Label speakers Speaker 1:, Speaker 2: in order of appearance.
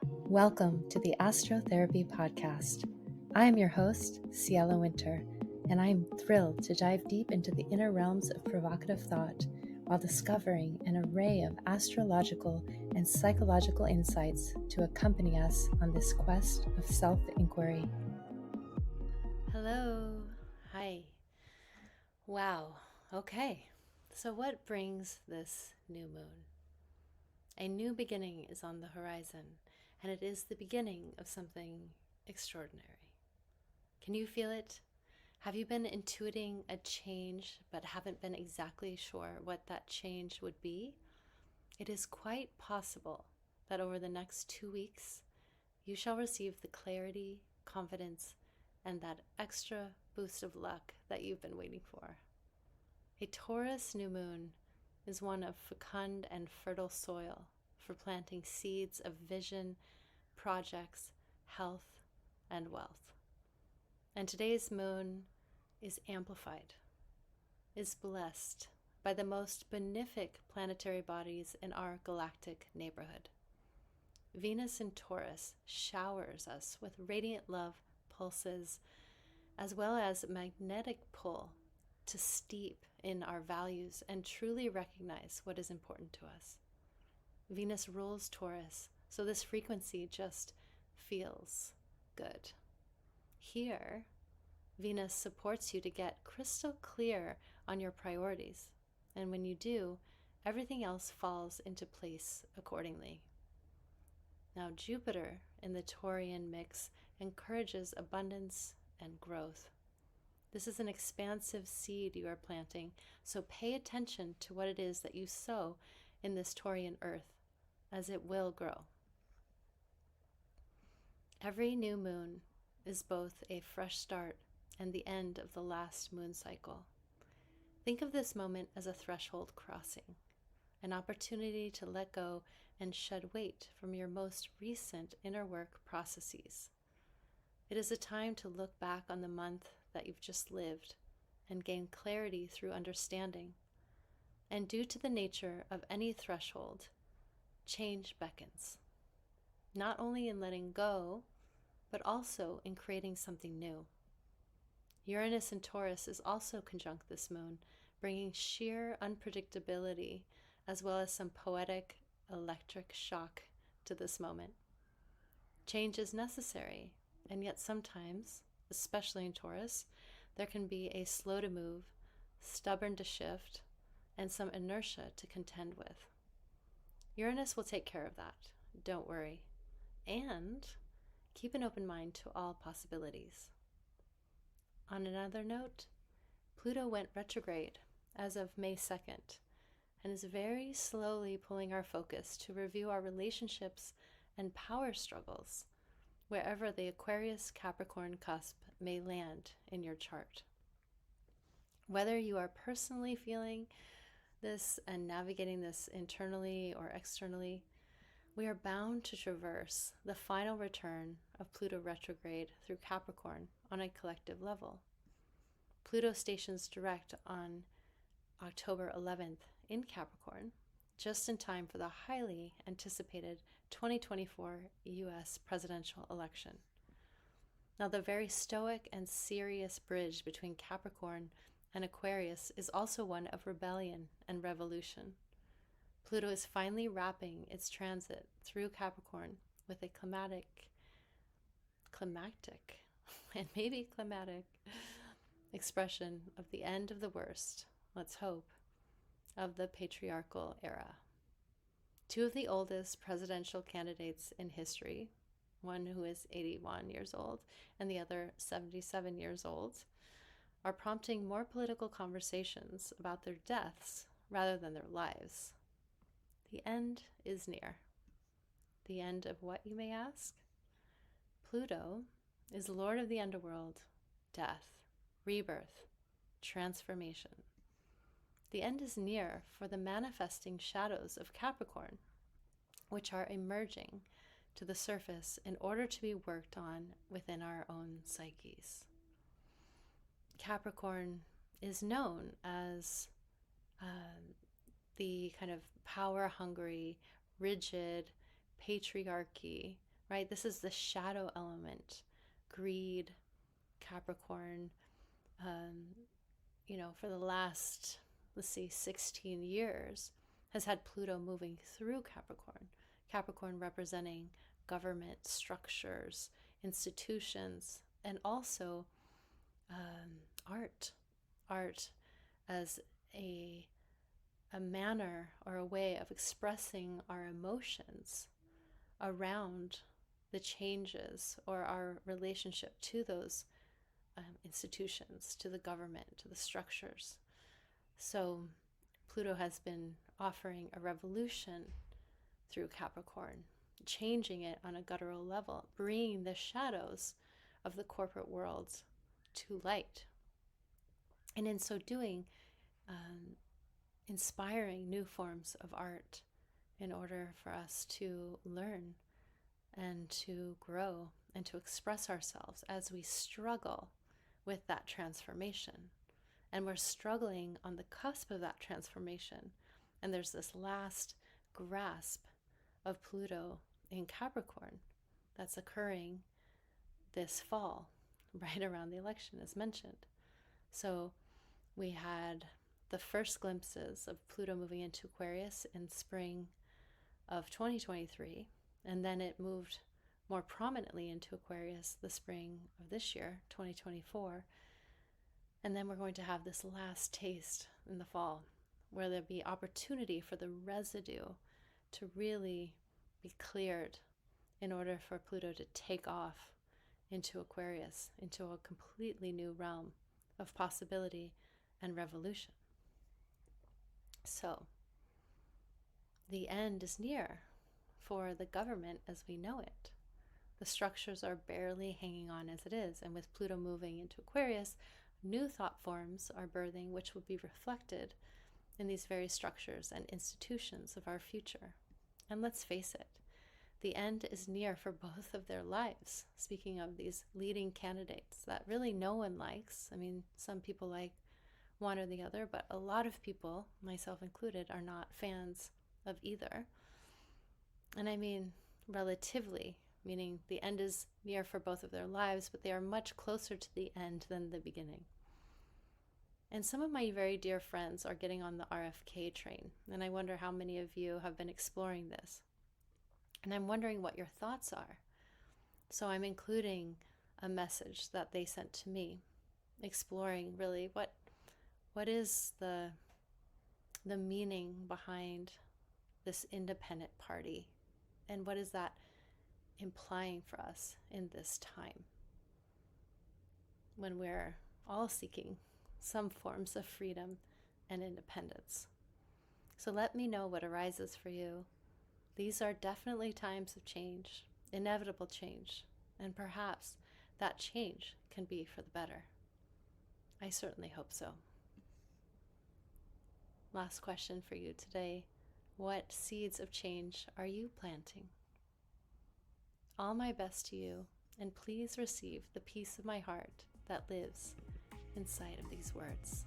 Speaker 1: Welcome to the Astrotherapy podcast. I am your host, Ciela Winter, and I am thrilled to dive deep into the inner realms of provocative thought while discovering an array of astrological and psychological insights to accompany us on this quest of self-inquiry. Hello. Hi. Wow. Okay. So what brings this new moon? A new beginning is on the horizon, and it is the beginning of something extraordinary. Can you feel it? Have you been intuiting a change but haven't been exactly sure what that change would be? It is quite possible that over the next 2 weeks, you shall receive the clarity, confidence, and that extra boost of luck that you've been waiting for. A Taurus new moon is one of fecund and fertile soil for planting seeds of vision, projects, health, and wealth. And today's moon is amplified, is blessed by the most benefic planetary bodies in our galactic neighborhood. Venus in Taurus showers us with radiant love pulses, as well as magnetic pull to steep in our values and truly recognize what is important to us. Venus rules Taurus, so this frequency just feels good. Here, Venus supports you to get crystal clear on your priorities, and when you do, everything else falls into place accordingly. Now, Jupiter in the Taurian mix encourages abundance and growth. This is an expansive seed you are planting, so pay attention to what it is that you sow in this Taurian earth, as it will grow. Every new moon is both a fresh start and the end of the last moon cycle. Think of this moment as a threshold crossing, an opportunity to let go and shed weight from your most recent inner work processes. It is a time to look back on the month that you've just lived and gain clarity through understanding. And due to the nature of any threshold, change beckons, not only in letting go, but also in creating something new. Uranus in Taurus is also conjunct this moon, bringing sheer unpredictability as well as some poetic electric shock to this moment. Change is necessary, and yet sometimes, especially in Taurus, there can be a slow to move, stubborn to shift, and some inertia to contend with. Uranus will take care of that, don't worry, and keep an open mind to all possibilities. On another note, Pluto went retrograde as of May 2nd and is very slowly pulling our focus to review our relationships and power struggles wherever the Aquarius-Capricorn cusp may land in your chart. Whether you are personally feeling this and navigating this internally or externally, we are bound to traverse the final return of Pluto retrograde through Capricorn on a collective level. Pluto stations direct on October 11th in Capricorn, just in time for the highly anticipated 2024 U.S. presidential election. Now, the very stoic and serious bridge between Capricorn and Aquarius is also one of rebellion and revolution. Pluto is finally wrapping its transit through Capricorn with a climactic, and maybe climatic expression of the end of the worst, let's hope, of the patriarchal era. Two of the oldest presidential candidates in history, one who is 81 years old and the other 77 years old, are prompting more political conversations about their deaths rather than their lives. The end is near. The end of what, you may ask? Pluto is Lord of the underworld, death, rebirth, transformation. The end is near for the manifesting shadows of Capricorn, which are emerging to the surface in order to be worked on within our own psyches. Capricorn is known as the kind of power-hungry, rigid patriarchy right? This is the shadow element, greed, Capricorn. For the last, let's see, 16 years has had Pluto moving through Capricorn. Capricorn representing government structures, institutions, and also art. Art as a manner or a way of expressing our emotions around the changes or our relationship to those institutions, to the government, to the structures. So Pluto has been offering a revolution through Capricorn, changing it on a guttural level, bringing the shadows of the corporate world to light. And in so doing, inspiring new forms of art in order for us to learn and to grow and to express ourselves as we struggle with that transformation. And we're struggling on the cusp of that transformation. And there's this last grasp of Pluto in Capricorn that's occurring this fall, right around the election, as mentioned. So we had the first glimpses of Pluto moving into Aquarius in spring of 2023, and then it moved more prominently into Aquarius the spring of this year, 2024. And then we're going to have this last taste in the fall, where there'll be opportunity for the residue to really be cleared in order for Pluto to take off into Aquarius, into a completely new realm of possibility and revolution. So, the end is near for the government as we know it. The structures are barely hanging on as it is, and with Pluto moving into Aquarius, new thought forms are birthing, which will be reflected in these very structures and institutions of our future. And let's face it, the end is near for both of their lives. Speaking of these leading candidates that really no one likes. I mean, some people like one or the other, but a lot of people, myself included, are not fans of either. And I mean relatively, meaning the end is near for both of their lives, but they are much closer to the end than the beginning. And some of my very dear friends are getting on the RFK train, and I wonder how many of you have been exploring this. And I'm wondering what your thoughts are. So I'm including a message that they sent to me, exploring really what is the meaning behind this independent party, and what is that implying for us in this time when we're all seeking some forms of freedom and independence. So let me know what arises for you. These are definitely times of change, inevitable change, and perhaps that change can be for the better. I certainly hope so. Last question for you today. What seeds of change are you planting? All my best to you, and please receive the peace of my heart that lives inside of these words.